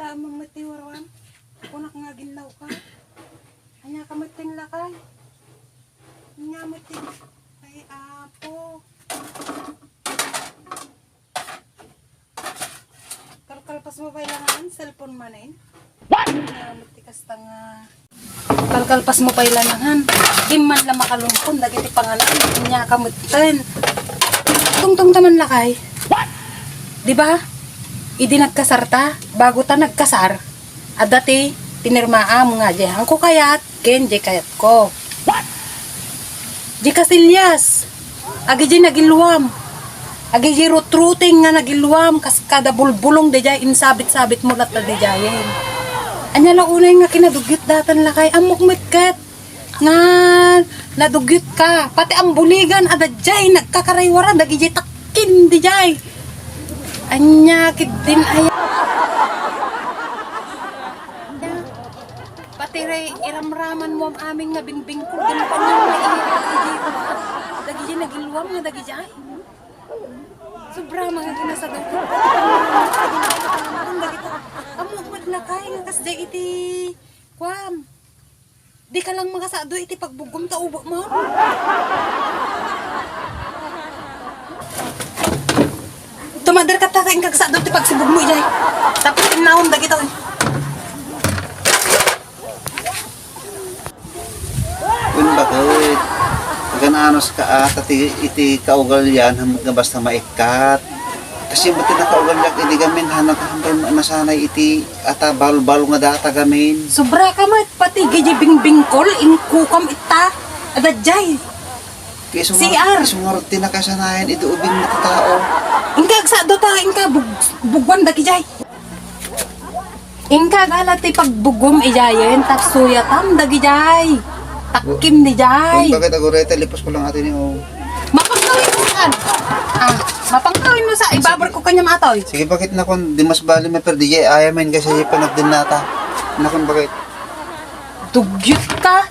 ta mamati warwan. Kunak nga ginlaw ka. Hanya ka mating lakay. Hanya mating. Ay apo. Kalkalpas mo ba ilangan? Cellphone manin? What? Hanya matikas tanga. Kalkalpas mo pa ilangan. Di man lang makalungkon. Dagiti pangalan. Hanya ka mating. Tungtong taman lakay. What? Diba? Idi nagkasarta. Bago ta nagkasar. At dati, tinirmaa mo nga diyan ko kayat, ken di kayat ko. What? Di kasilyas. Agi di nagiluwam. Agi di rutruting nga nagiluwam. Kas kada bulbulong di jay, insabit-sabit mo lat na di jayin. Anya lang unay nga kinadugyot datan lakay, amok mitket. Nga, nadugyot ka. Pati ang buligan, ada jay, nagkakaraywaran, dagi jay takin di jay. Anya, kit din ay. Pati ray, iramraman mo ang aming nabingbing ko. Ganun pa niyo na iiyak. Dagi dyan nagiluwam nga dagi dyan. Sobra mga ginasagaw ko. Amumad na kay nga kas day iti. Kwam. Di ka lang makasado iti pagbugom ta ubo mo. Tumadar ka ta kayong kagsado iti pagsibog mo ijay. Tapos tinahon dagi to. Yun bakit? Gananos ka at iti kaugal yan nga basta maikat. Kasi buti na kaugal yan iti gamin hanang kahambay nasanay iti ata balo-balo nga data gamin. Sobra ka mat pati giji bingbingkol inkukam ita adadjay. Kaya CR. sungarot din na kasanayan iti ubing na tao. Ingka agsado ta ingka bugwan daki jay. Ingka galati pagbugom ijayen taksuyatam dagi jay. Takim ni jay. Kung bakit ako reta lipos ko lang atin yung Mapangkawin mo saan? Mapangkawin mo sa ibabar ko kanya matoy. sige bakit na kung di mas bali may perdi jay ayamin kasi panagdin nata. Nakon bakit? Dugyot ka.